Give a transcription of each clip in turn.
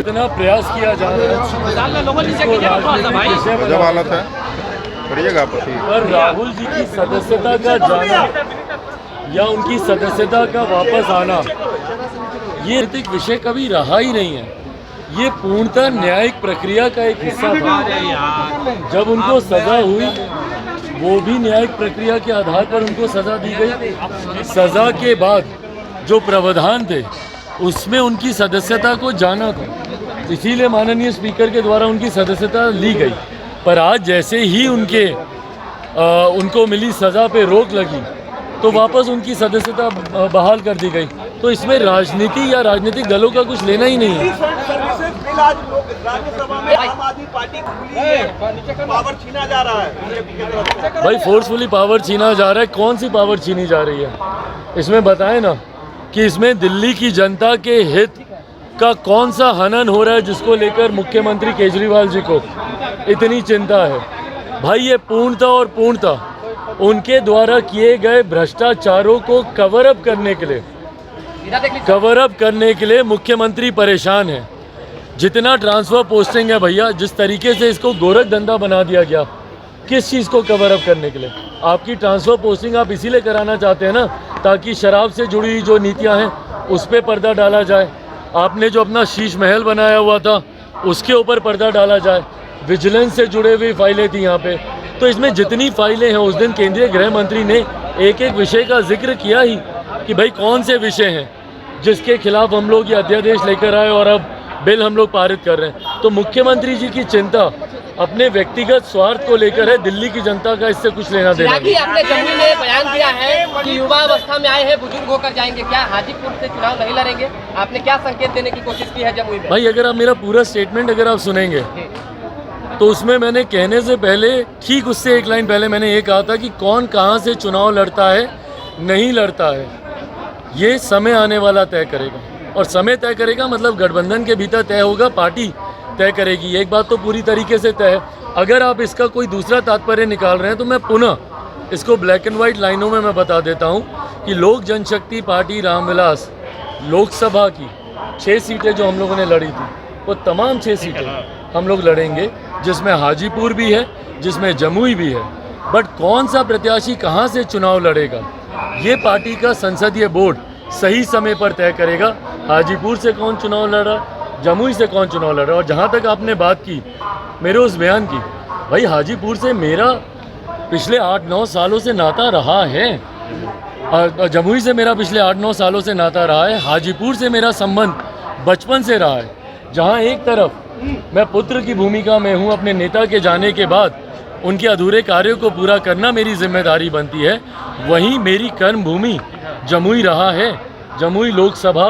जितना प्रयास किया जा रहा है जब हालत है पड़िएगा पर राहुल जी की सदस्यता का जाना या उनकी सदस्यता का वापस आना ये नैतिक विषय कभी रहा ही नहीं है। ये पूर्णतः न्यायिक प्रक्रिया का एक हिस्सा था। जब उनको सजा हुई वो भी न्यायिक प्रक्रिया के आधार पर उनको सजा दी गई। सजा के बाद जो प्रावधान थे उसमें उनकी सदस्यता को जाना था, इसीलिए माननीय स्पीकर के द्वारा उनकी सदस्यता ली गई। पर आज जैसे ही उनको मिली सज़ा पे रोक लगी तो वापस उनकी सदस्यता बहाल कर दी गई। तो इसमें राजनीति या राजनीतिक दलों का कुछ लेना ही नहीं है। आम आदमी पार्टी पावर छीना जा रहा है भाई, फोर्सफुली पावर छीना जा रहा है। कौन सी पावर छीनी जा रही है इसमें बताएं ना, कि इसमें दिल्ली की जनता के हित का कौन सा हनन हो रहा है जिसको लेकर मुख्यमंत्री केजरीवाल जी को इतनी चिंता है। भाई, ये पूर्णतः उनके द्वारा किए गए भ्रष्टाचारों को कवर अप करने के लिए मुख्यमंत्री परेशान है। जितना ट्रांसफर पोस्टिंग है भैया, जिस तरीके से इसको गोरख धंधा बना दिया गया, किस चीज़ को कवर अप करने के लिए? आपकी ट्रांसफ़र पोस्टिंग आप इसीलिए कराना चाहते हैं ना, ताकि शराब से जुड़ी हुई जो नीतियां हैं उस पर पर्दा डाला जाए। आपने जो अपना शीश महल बनाया हुआ था उसके ऊपर पर्दा डाला जाए। विजिलेंस से जुड़े हुई फाइलें थी यहाँ पे। तो इसमें जितनी फाइलें हैं, उस दिन केंद्रीय गृह मंत्री ने एक एक विषय का जिक्र किया ही कि भाई कौन से विषय हैं जिसके खिलाफ हम लोग ये अध्यादेश लेकर आए और अब बिल हम लोग पारित कर रहे हैं। तो मुख्यमंत्री जी की चिंता अपने व्यक्तिगत स्वार्थ को लेकर है, दिल्ली की जनता का इससे कुछ लेना देना नहीं। आपने जमुई में बयान दिया है कि युवा अवस्था में आए हैं, बुजुर्ग होकर जाएंगे, क्या हाजीपुर से चुनाव नहीं लड़ेंगे? आपने क्या संकेत देने की कोशिश की है जमुई में? भाई, अगर आप मेरा पूरा स्टेटमेंट अगर आप सुनेंगे तो उसमें मैंने कहने से पहले, ठीक उससे एक लाइन पहले मैंने ये कहा था कि कौन कहाँ से चुनाव लड़ता है नहीं लड़ता है ये समय आने वाला तय करेगा। और समय तय करेगा मतलब गठबंधन के भीतर तय होगा, पार्टी तय करेगी। एक बात तो पूरी तरीके से तय है। अगर आप इसका कोई दूसरा तात्पर्य निकाल रहे हैं तो मैं पुनः इसको ब्लैक एंड वाइट लाइनों में मैं बता देता हूं कि लोक जनशक्ति पार्टी रामविलास लोकसभा की 6 सीटें जो हम लोगों ने लड़ी थी, वो तमाम 6 सीटें हम लोग लड़ेंगे, जिसमें हाजीपुर भी है, जिसमें जमुई भी है। बट कौन सा प्रत्याशी कहाँ से चुनाव लड़ेगा ये पार्टी का संसदीय बोर्ड सही समय पर तय करेगा। हाजीपुर से कौन चुनाव लड़ा, जमुई से कौन चुनाव लड़ा। और जहाँ तक आपने बात की मेरे उस बयान की, भाई हाजीपुर से मेरा पिछले 8-9 सालों से नाता रहा है, जमुई से मेरा पिछले 8-9 सालों से नाता रहा है, हाजीपुर से मेरा संबंध बचपन से रहा है। जहाँ एक तरफ मैं पुत्र की भूमिका में हूँ, अपने नेता के जाने के बाद उनके अधूरे कार्यों को पूरा करना मेरी जिम्मेदारी बनती है, वहीं मेरी कर्मभूमि जमुई रहा है। जमुई लोकसभा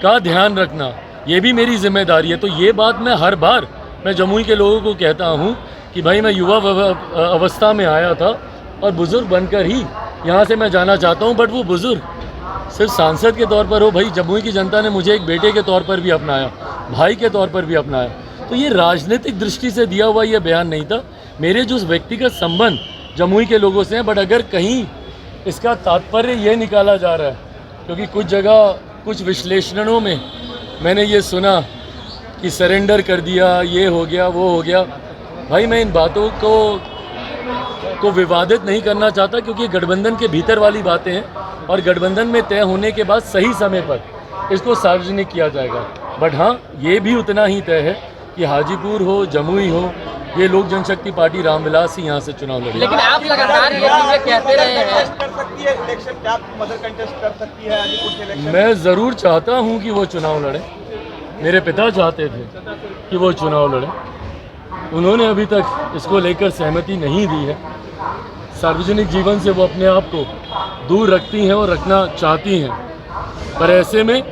का ध्यान रखना ये भी मेरी जिम्मेदारी है। तो ये बात मैं हर बार मैं जमुई के लोगों को कहता हूँ कि भाई मैं युवा अवस्था में आया था और बुज़ुर्ग बनकर ही यहाँ से मैं जाना चाहता हूँ। बट वो बुज़ुर्ग सिर्फ सांसद के तौर पर हो, भाई जमुई की जनता ने मुझे एक बेटे के तौर पर भी अपनाया, भाई के तौर पर भी अपनाया। तो ये राजनीतिक दृष्टि से दिया हुआ ये बयान नहीं था। मेरे जो व्यक्तिगत संबंध जमुई के लोगों से हैं, बट अगर कहीं इसका तात्पर्य ये निकाला जा रहा है, क्योंकि कुछ जगह कुछ विश्लेषणों में मैंने ये सुना कि सरेंडर कर दिया, ये हो गया, वो हो गया। भाई मैं इन बातों को विवादित नहीं करना चाहता, क्योंकि गठबंधन के भीतर वाली बातें हैं और गठबंधन में तय होने के बाद सही समय पर इसको सार्वजनिक किया जाएगा। बट हाँ, ये भी उतना ही तय है कि हाजीपुर हो, जमुई हो, ये लोक जनशक्ति पार्टी रामविलास ही यहाँ से चुनाव लड़ेगी। लेकिन आप लगातार ये चीजें कहते रहे हैं, कर सकती है इलेक्शन, क्या आप मदर कंटेस्ट कर सकती है हाजीपुर के इलेक्शन? मैं ज़रूर चाहता हूँ कि वो चुनाव लड़े। मेरे पिता चाहते थे कि वो चुनाव लड़े, उन्होंने अभी तक इसको लेकर सहमति नहीं दी है। सार्वजनिक जीवन से वो अपने आप को दूर रखती हैं और रखना चाहती हैं, पर ऐसे में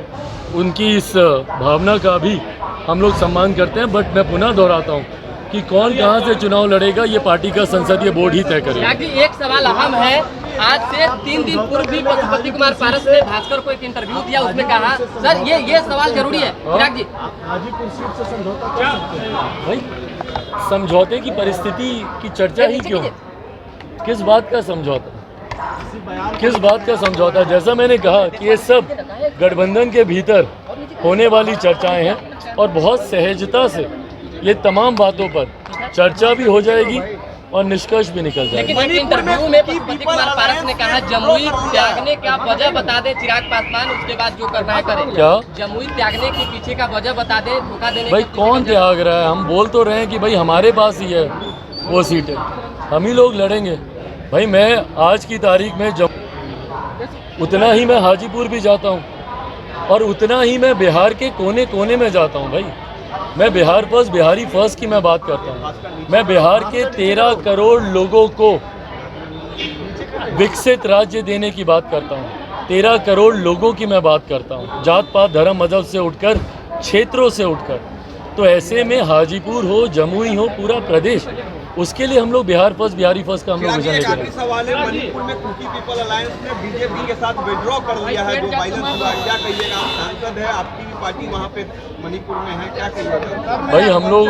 उनकी इस भावना का भी हम लोग सम्मान करते हैं। बट मैं पुनः दोहराता हूँ कि कौन कहाँ से चुनाव लड़ेगा ये पार्टी का संसदीय बोर्ड ही तय करेगा। एक सवाल अहम है, आज से 3 दिन पूर्व भी पशुपति कुमार पारस ने भास्कर को एक इंटरव्यू दिया, उसमें कहा सर ये सवाल जरूरी है चिराग जी, हाजीपुर सीट से समझौता कर सकते हैं? भाई समझौते की परिस्थिति की चर्चा ही क्यों? किस बात का समझौता, किस बात का समझौता? जैसा मैंने कहा कि ये सब गठबंधन के भीतर होने वाली चर्चाएं हैं। और बहुत सहजता से ये तमाम बातों पर चर्चा भी हो जाएगी और निष्कर्ष भी निकल जाएगा। लेकिन एक इंटरव्यू में पशुपति कुमार पारस ने कहा जमुई त्यागने का वजह बता दे चिराग पासवान, उसके बाद जो करना है करें। क्या जमुई त्यागने के पीछे का वजह बता दे, धोखा देने भाई के पीछे कौन का त्याग रहा है? हम बोल तो रहे हैं कि भाई हमारे पास ही है वो सीटें, हम ही लोग लड़ेंगे। भाई मैं आज की तारीख में उतना ही मैं हाजीपुर भी जाता हूँ और उतना ही मैं बिहार के कोने कोने में जाता हूँ। भाई मैं बिहार फर्स्ट, बिहारी फर्स्ट की मैं बात करता हूँ। मैं बिहार के 13 करोड़ लोगों को विकसित राज्य देने की बात करता हूँ। 13 करोड़ लोगों की मैं बात करता हूँ, जात पात धर्म मजहब से उठकर, क्षेत्रों से उठकर। तो ऐसे में हाजीपुर हो, जमुई हो, पूरा प्रदेश, उसके लिए हम लोग बिहार फर्स्ट, बिहारी फर्स्ट का हम लोग विजन लेकर आए। सवाल है, मणिपुर में कुकी पीपल अलायंस ने बीजेपी के साथ विड्रॉ कर लिया है, जो वायलेंस हुआ, क्या कहिएगा? आप सांसद है, आपकी भी पार्टी वहाँ पे मणिपुर में है, क्या कहिएगा? भाई हम लोग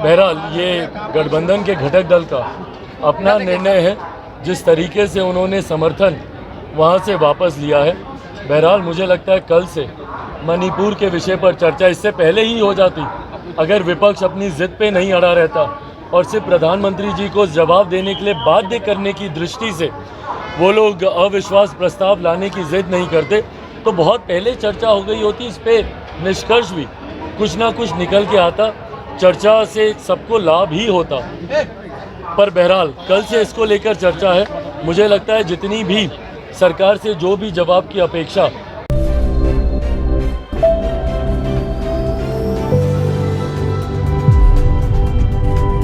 बहरहाल ये गठबंधन के घटक दल का अपना निर्णय है, जिस तरीके से उन्होंने समर्थन वहाँ से वापस लिया है। बहरहाल मुझे लगता है कल से मणिपुर के विषय पर चर्चा इससे पहले ही हो जाती, अगर विपक्ष अपनी जिद पे नहीं अड़ा रहता और सिर्फ प्रधानमंत्री जी को जवाब देने के लिए बाध्य करने की दृष्टि से वो लोग अविश्वास प्रस्ताव लाने की जिद नहीं करते, तो बहुत पहले चर्चा हो गई होती। इस पे निष्कर्ष भी कुछ ना कुछ निकल के आता, चर्चा से सबको लाभ ही होता। पर बहरहाल कल से इसको लेकर चर्चा है। मुझे लगता है जितनी भी सरकार से जो भी जवाब की अपेक्षा